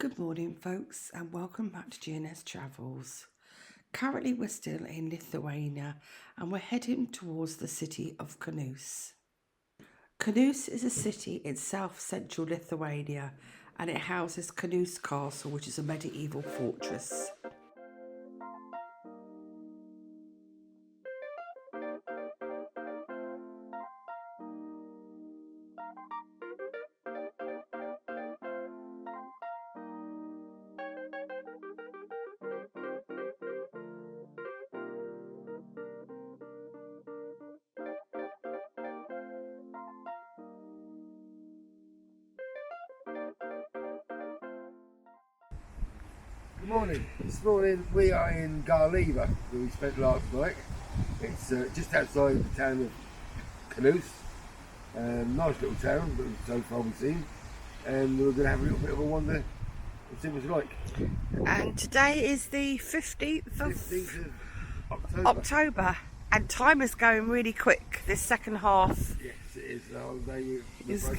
Good morning folks and welcome back to GNS Travels. Currently we're still in Lithuania and we're heading towards the city of Kaunas. Kaunas is a city in south-central Lithuania and it houses Kaunas Castle, which is a medieval fortress. Good morning. This morning we are in Garliva, where we spent last night. It's just outside the town of Kaunas. Nice little town, but so far we've seen. And we're going to have a little bit of a wander and see what it's like. And today is the 15th of October and time is going really quick, this second half. Yes, it is. The holiday is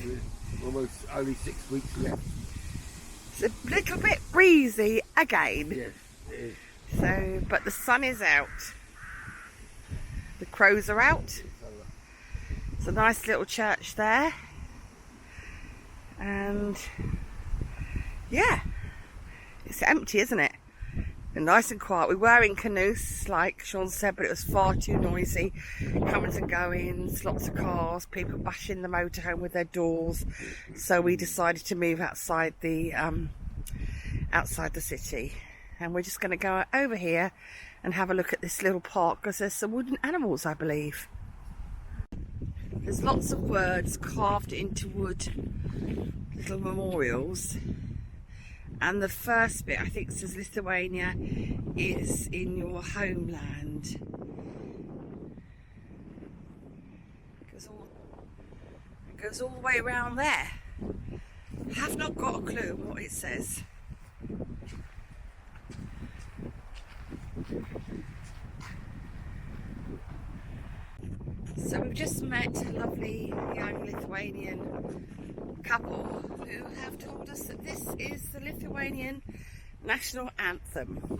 almost only 6 weeks left. It's a little bit breezy again. Yes, it is. So, but the sun is out. The crows are out. It's a nice little church there. And yeah, it's empty, isn't it? And nice and quiet. We were in Kaunas, like Sean said, but it was far too noisy. Comings and goings, lots of cars, people bashing the motorhome with their doors. So we decided to move outside the city, and we're just going to go over here and have a look at this little park because there's some wooden animals, I believe. There's lots of words carved into wood, little memorials. And the first bit, I think, says Lithuania is in your homeland. It goes all the way around there. Have not got a clue what it says. So we've just met a lovely young Lithuanian couple who have told us that this is the Lithuanian national anthem,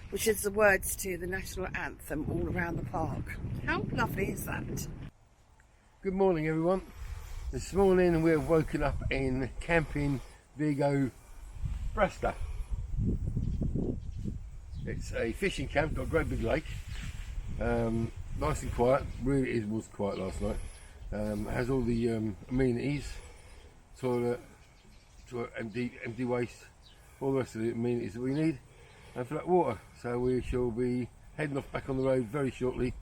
which is the words to the national anthem all around the park. How lovely is that? Good morning, everyone. This morning we're woken up in Camping Vigo Bresta. It's a fishing camp, got a great big lake. Nice and quiet, really was quiet last night. Has all the amenities, toilet, empty waste, all the rest of the amenities that we need, and flat water. So we shall be heading off back on the road very shortly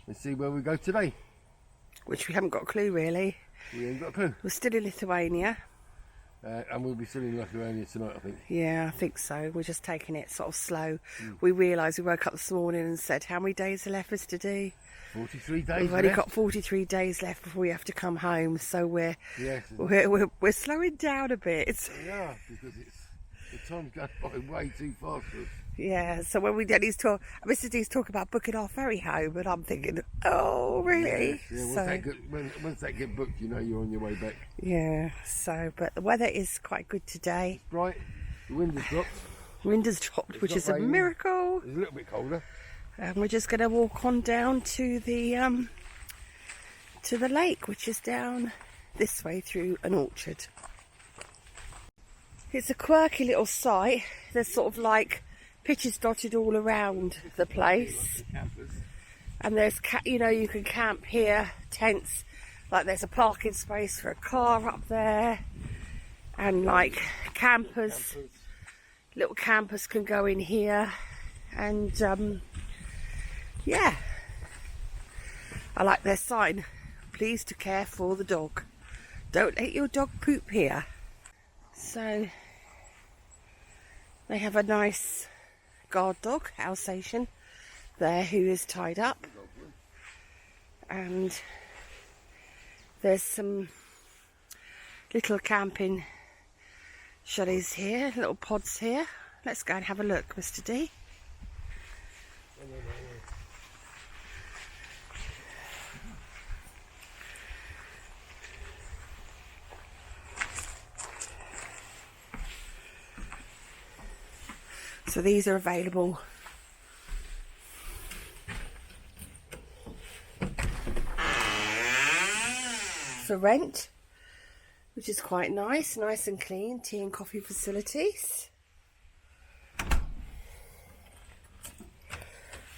and see where we go today. Which we haven't got a clue really. We ain't got a clue. We're still in Lithuania. And we'll be still in Lithuania tonight, I think. Yeah, I think so. We're just taking it sort of slow. We realised we woke up this morning and said, how many days are left, Mr. D? 43 days. We've only got 43 days left before we have to come home, so we're slowing down a bit. Yeah, because the time's going by way too fast for us. Yeah, so when we did Mr. D's talking about booking our ferry home, and I'm thinking, oh, really? Yeah, once that get booked, you know you're on your way back. Yeah, but the weather is quite good today. It's bright, the wind has dropped. Wind has dropped, which is a miracle. It's a little bit colder. And we're just going to walk on down to the lake, which is down this way through an orchard. It's a quirky little site. There's sort of like pitches dotted all around the place, and there's you can camp here, tents, like there's a parking space for a car up there, and like little campers can go in here, and yeah, I like their sign, please to care for the dog, don't let your dog poop here. So they have a nice guard dog, Alsatian, there who is tied up, and there's some little camping chalets here, little pods here. Let's go and have a look, Mr. D. So these are available for rent, which is quite nice and clean. Tea and coffee facilities.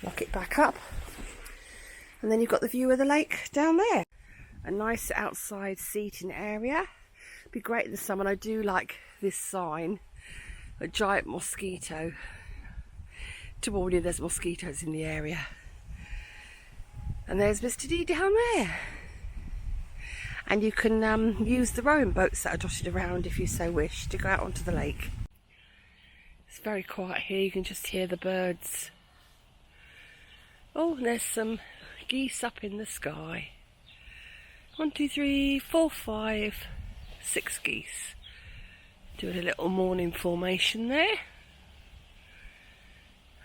Lock it back up, and then you've got the view of the lake down there. A nice outside seating area. Be great in the summer. And I do like this sign, a giant mosquito, to warn you there's mosquitoes in the area. And there's Mr. D down there. And you can use the rowing boats that are dotted around if you so wish to go out onto the lake. It's very quiet here. You can just hear the birds. Oh, and there's some geese up in the sky. 1, 2, 3, 4, 5, 6 geese. Doing a little morning formation there.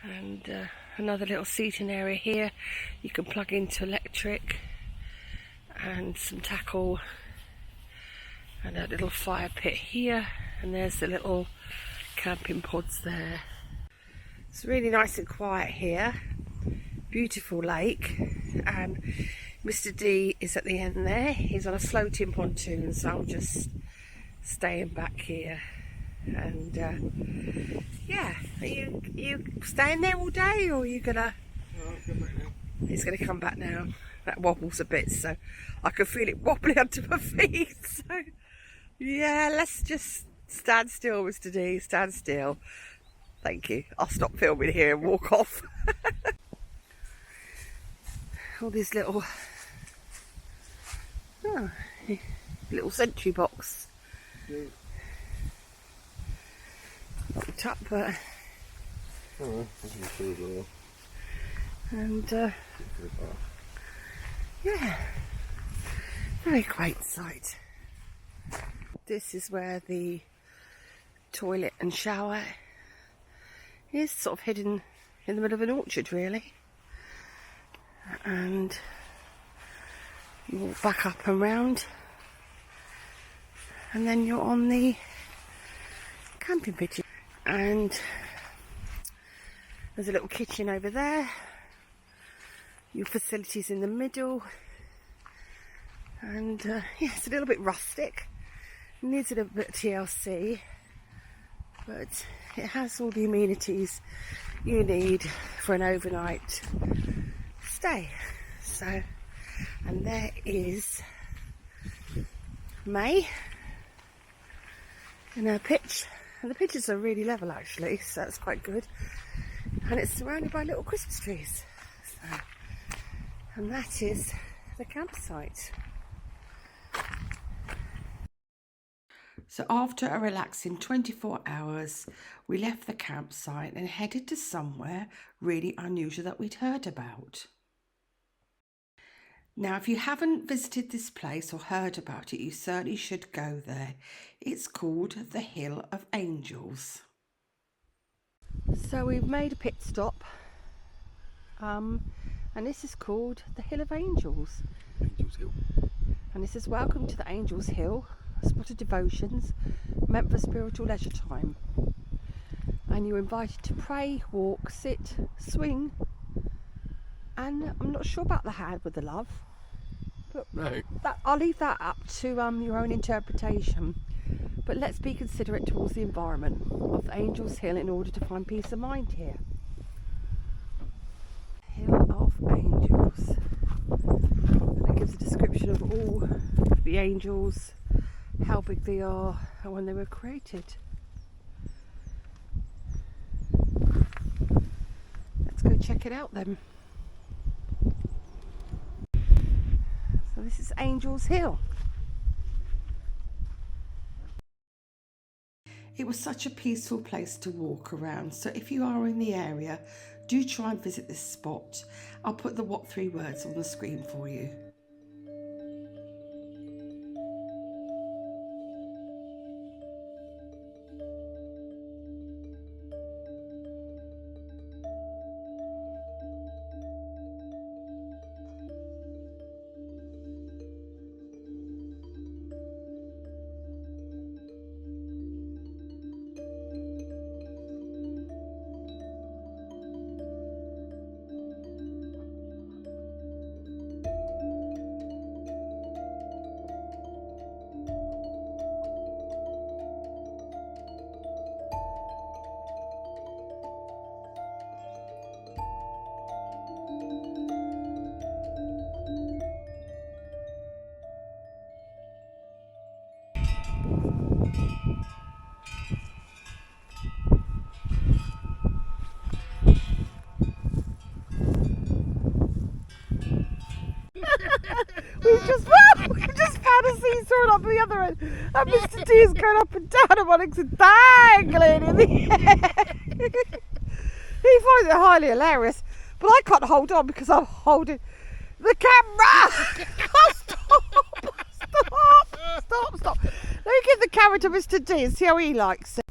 And another little seating area here. You can plug into electric and some tackle. And a little fire pit here. And there's the little camping pods there. It's really nice and quiet here. Beautiful lake, and Mr. D is at the end there. He's on a floating pontoon, so I'm just staying back here. And yeah, are you staying there all day, or are you gonna? No, I'll come back now. He's gonna come back now. That wobbles a bit, so I can feel it wobbling under my feet. So yeah, let's just stand still, Mr. D. Stand still. Thank you. I'll stop filming here and walk off. All these little little sentry box. Yeah. Locked up, but Oh, that's cool as well. and yeah, very quaint sight. This is where the toilet and shower is, sort of hidden in the middle of an orchard, really. And you walk back up and round, and then you're on the camping pitch. And there's a little kitchen over there, your facilities in the middle, and yeah, it's a little bit rustic, it needs a little bit of TLC, but it has all the amenities you need for an overnight stay. So, and there is May in her pitch, and the pitches are really level actually, so that's quite good, and it's surrounded by little Christmas trees. So, and that is the campsite. So after a relaxing 24 hours, we left the campsite and headed to somewhere really unusual that we'd heard about. Now, if you haven't visited this place or heard about it, you certainly should go there. It's called the Hill of Angels. So we've made a pit stop, and this is called the Hill of Angels. Angels Hill. And this is welcome to the Angels Hill, a spot of devotions meant for spiritual leisure time. And you're invited to pray, walk, sit, swing, and I'm not sure about the hand with the love, but No. I'll leave that up to your own interpretation. But let's be considerate towards the environment of the Angels Hill in order to find peace of mind here. Hill of Angels. And it gives a description of all the angels, how big they are, and when they were created. Let's go check it out then. So this is Angels Hill. It was such a peaceful place to walk around, so if you are in the area, do try and visit this spot. I'll put the what 3 words on the screen for you. on the other end, and Mr. D is going up and down, and my legs are dangling in the air. He finds it highly hilarious, but I can't hold on because I'm holding the camera. Stop. Let me give the camera to Mr. D and see how he likes it.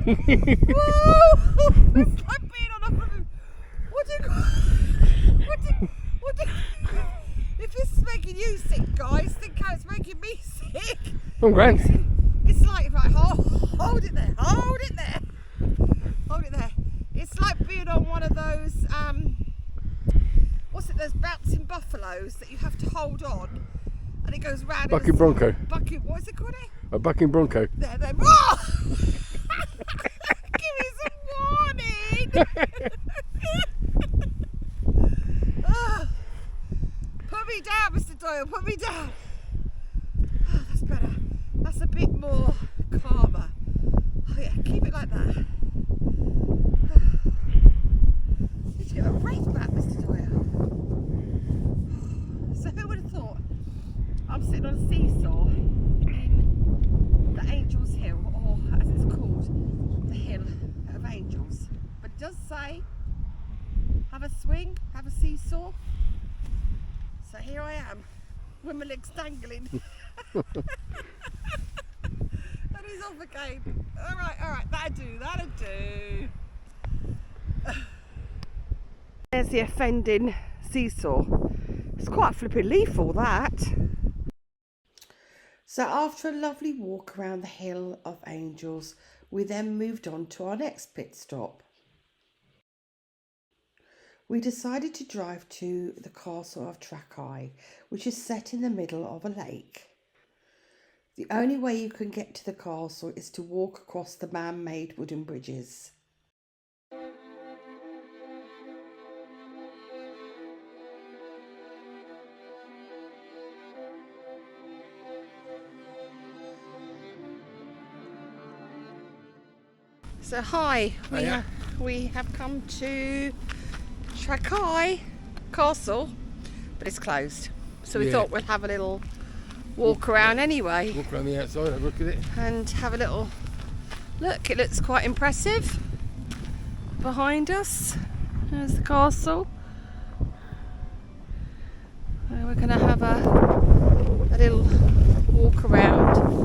Whoa! It's like being on a... What do you... If this is making you sick, guys, think how it's making me sick. I'm grand. It's like, right, hold it there. It's like being on one of those, those bouncing buffaloes that you have to hold on, and it goes round. Bucking Bronco. What is it called? A bucking Bronco. There. Oh! Give me some warning. Oh, put me down, Mr. Doyle. Put me down. Oh, that's better. That's a bit more calmer. Oh yeah, keep it like that. Need to get a break back, Mr. Doyle. So who would have thought I'm sitting on a seesaw in the Angels Hill, or as it's called, the Hill of Angels. But it does say, have a swing, have a seesaw. So here I am, with my legs dangling. And he's off again. Alright, that'll do. There's the offending seesaw. It's quite a flipping leaf, all that. So after a lovely walk around the Hill of Angels, we then moved on to our next pit stop. We decided to drive to the castle of Trakai, which is set in the middle of a lake. The only way you can get to the castle is to walk across the man-made wooden bridges. So hi, we have come to Trakai Castle, but it's closed. So we thought we'd have a little walk around anyway. Walk around the outside, have a look at it. And have a little look. It looks quite impressive behind us. There's the castle. So we're going to have a little walk around.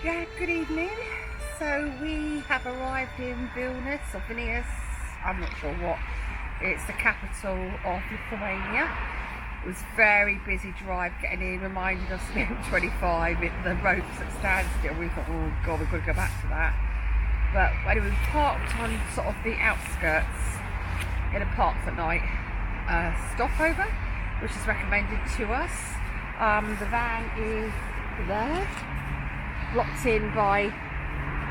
Yeah, good evening. So we have arrived in Vilnius, or Vilnius, I'm not sure what. It's the capital of Lithuania. It was a very busy drive getting in, reminded us of the M25, the roads at standstill. We thought, oh God, we've got to go back to that. But anyway, we parked on sort of the outskirts in a park for night stopover, which is recommended to us. The van is there, blocked in by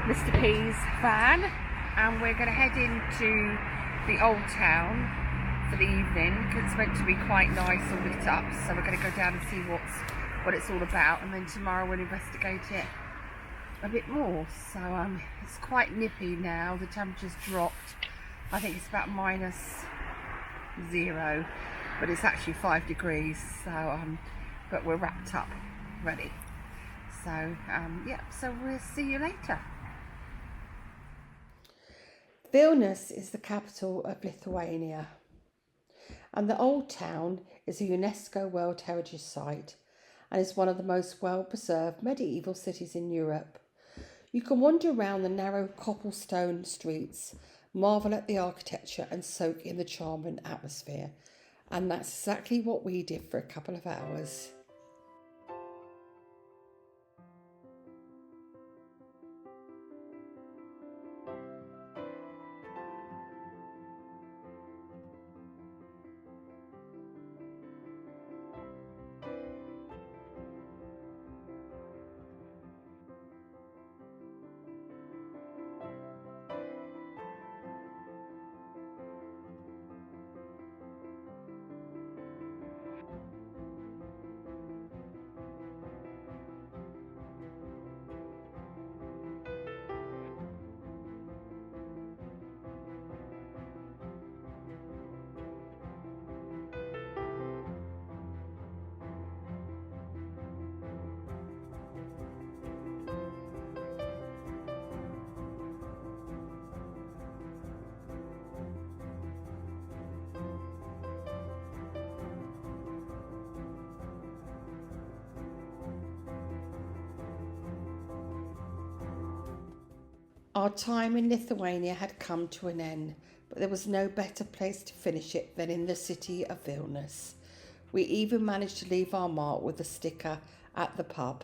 Mr. P's van, and we're going to head into the old town for the evening because it's meant to be quite nice and lit up, so we're going to go down and see what it's all about, and then tomorrow we'll investigate it a bit more. So it's quite nippy now. The temperature's dropped. I think it's about -0, but it's actually 5 degrees, so but we're wrapped up ready. So, so we'll see you later. Vilnius is the capital of Lithuania, and the old town is a UNESCO World Heritage Site and is one of the most well-preserved medieval cities in Europe. You can wander around the narrow cobblestone streets marvel at the architecture and soak in the charm and atmosphere. And that's exactly what we did for a couple of hours. Our time in Lithuania had come to an end, but there was no better place to finish it than in the city of Vilnius. We even managed to leave our mark with a sticker at the pub.